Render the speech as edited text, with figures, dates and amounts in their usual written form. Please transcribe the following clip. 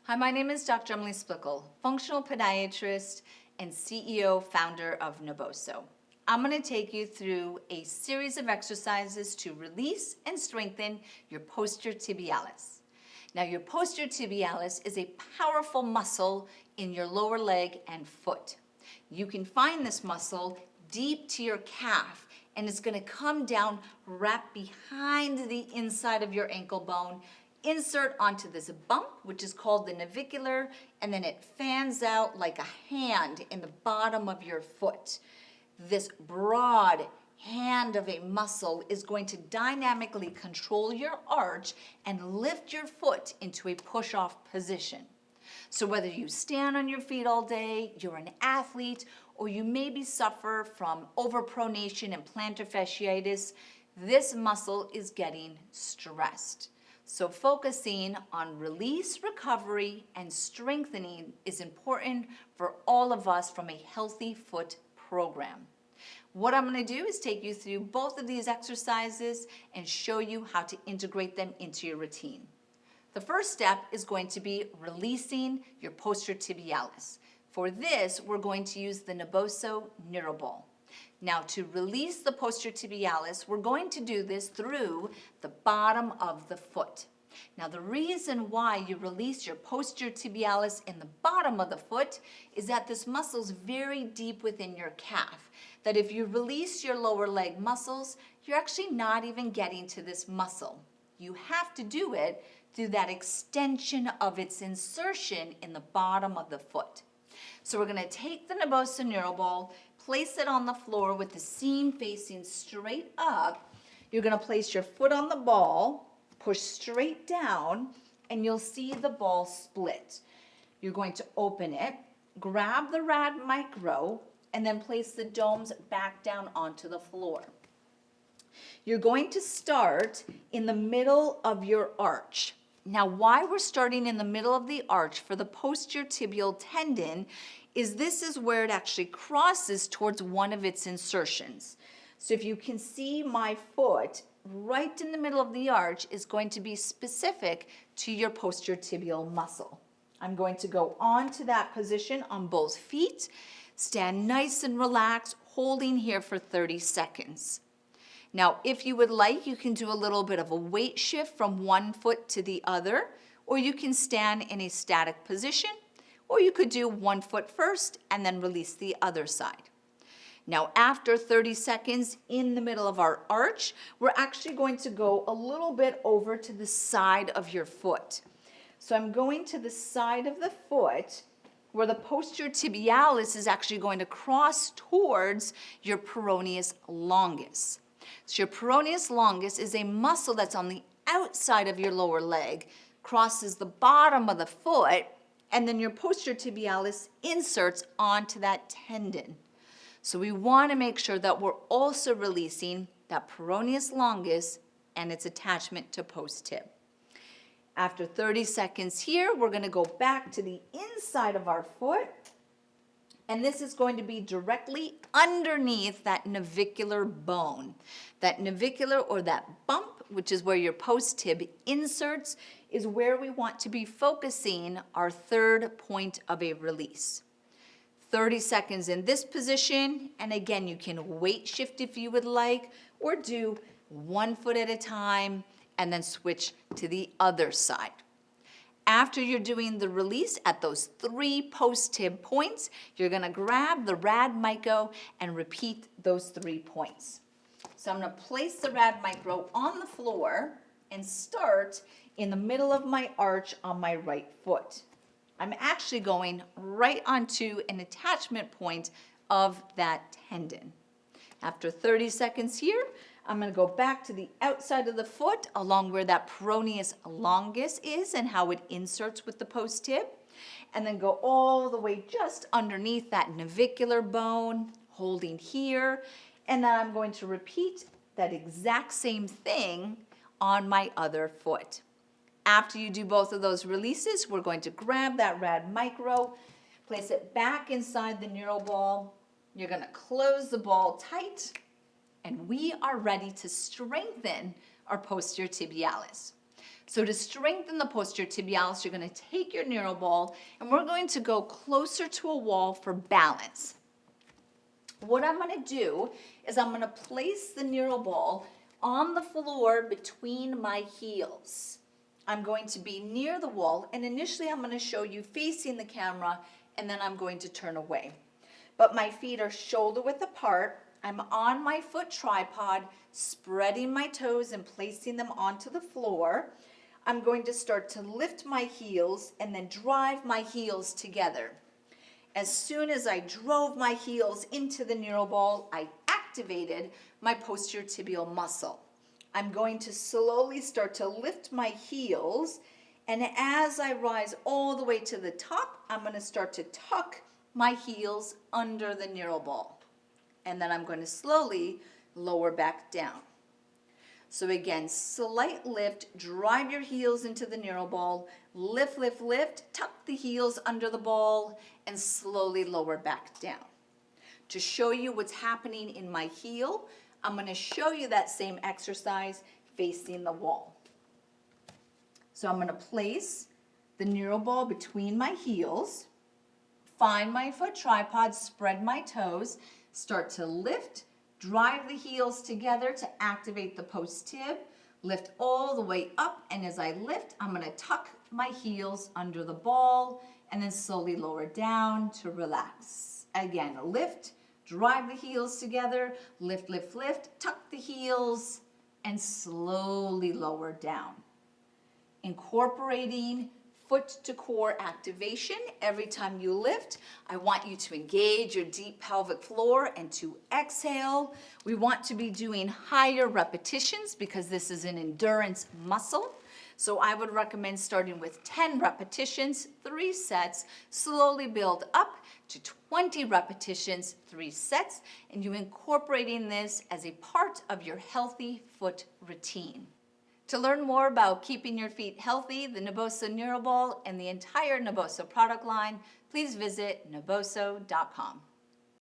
Hi, my name is Dr. Emily Splickle, functional podiatrist and CEO, founder of Naboso. I'm going to take you through a series of exercises to release and strengthen your posterior tibialis. Now, your posterior tibialis is a powerful muscle in your lower leg and foot. You can find this muscle deep to your calf, and it's going to come down, wrap behind the inside of your ankle bone, insert onto this bump, which is called the navicular, and then it fans out like a hand in the bottom of your foot. This broad hand of a muscle is going to dynamically control your arch and lift your foot into a push-off position. So whether you stand on your feet all day, you're an athlete, or you maybe suffer from over-pronation and plantar fasciitis, this muscle is getting stressed. So focusing on release, recovery, and strengthening is important for all of us from a healthy foot program. What I'm going to do is take you through both of these exercises and show you how to integrate them into your routine. The first step is going to be releasing your posterior tibialis. For this, we're going to use the Naboso Neuro Ball. Now, to release the posterior tibialis, we're going to do this through the bottom of the foot. Now, the reason why you release your posterior tibialis in the bottom of the foot is that this muscle is very deep within your calf, that if you release your lower leg muscles, you're actually not even getting to this muscle. You have to do it through that extension of its insertion in the bottom of the foot. So we're going to take the Naboso Neuro Ball, place it on the floor with the seam facing straight up. You're going to place your foot on the ball, push straight down, and you'll see the ball split. You're going to open it, grab the rad micro, and then place the domes back down onto the floor. You're going to start in the middle of your arch. Now, why we're starting in the middle of the arch for the posterior tibial tendon is this is where it actually crosses towards one of its insertions. So if you can see my foot, right in the middle of the arch is going to be specific to your posterior tibial muscle. I'm going to go on to that position on both feet, stand nice and relaxed, holding here for 30 seconds. Now, if you would like, you can do a little bit of a weight shift from one foot to the other, or you can stand in a static position, or you could do one foot first and then release the other side. Now, after 30 seconds in the middle of our arch, we're actually going to go a little bit over to the side of your foot. So I'm going to the side of the foot where the posterior tibialis is actually going to cross towards your peroneus longus. So your peroneus longus is a muscle that's on the outside of your lower leg, crosses the bottom of the foot, and then your posterior tibialis inserts onto that tendon. So we want to make sure that we're also releasing that peroneus longus and its attachment to post tib. After 30 seconds here, we're going to go back to the inside of our foot, and this is going to be directly underneath that navicular bone. That navicular, or that bump, which is where your post tib inserts, is where we want to be focusing our third point of a release. 30 seconds in this position, and again, you can weight shift if you would like, or do one foot at a time, and then switch to the other side. After you're doing the release at those 3 post-tib points, you're going to grab the rad micro and repeat those 3 points. So I'm going to place the rad micro on the floor and start in the middle of my arch on my right foot. I'm actually going right onto an attachment point of that tendon. After 30 seconds here, I'm going to go back to the outside of the foot along where that peroneus longus is and how it inserts with the post tib, and then go all the way just underneath that navicular bone, holding here, and then I'm going to repeat that exact same thing on my other foot. After you do both of those releases, we're going to grab that rad micro, place it back inside the Neuro Ball. You're going to close the ball tight, and we are ready to strengthen our posterior tibialis. So to strengthen the posterior tibialis, you're going to take your Neuro Ball and we're going to go closer to a wall for balance. What I'm going to do is I'm going to place the Neuro Ball on the floor between my heels. I'm going to be near the wall, and initially I'm going to show you facing the camera, and then I'm going to turn away. But my feet are shoulder width apart. I'm on my foot tripod, spreading my toes and placing them onto the floor. I'm going to start to lift my heels and then drive my heels together. As soon as I drove my heels into the Neuro Ball, I activated my posterior tibial muscle. I'm going to slowly start to lift my heels, and as I rise all the way to the top, I'm going to start to tuck my heels under the Neuro Ball. And then I'm going to slowly lower back down. So again, slight lift, drive your heels into the Neuro Ball, lift, lift, lift, tuck the heels under the ball, and slowly lower back down. To show you what's happening in my heel, I'm going to show you that same exercise facing the wall. So I'm going to place the Neuro Ball between my heels, find my foot tripod, spread my toes, start to lift, drive the heels together to activate the post tib, lift all the way up, and as I lift, I'm going to tuck my heels under the ball and then slowly lower down to relax. Again, lift, drive the heels together, lift, lift, lift, tuck the heels, and slowly lower down. Incorporating foot to core activation. Every time you lift, I want you to engage your deep pelvic floor and to exhale. We want to be doing higher repetitions because this is an endurance muscle. So I would recommend starting with 10 repetitions, 3 sets, slowly build up to 20 repetitions, 3 sets, and you incorporating this as a part of your healthy foot routine. To learn more about keeping your feet healthy, the Naboso Neuro Ball, and the entire Naboso product line, please visit naboso.com.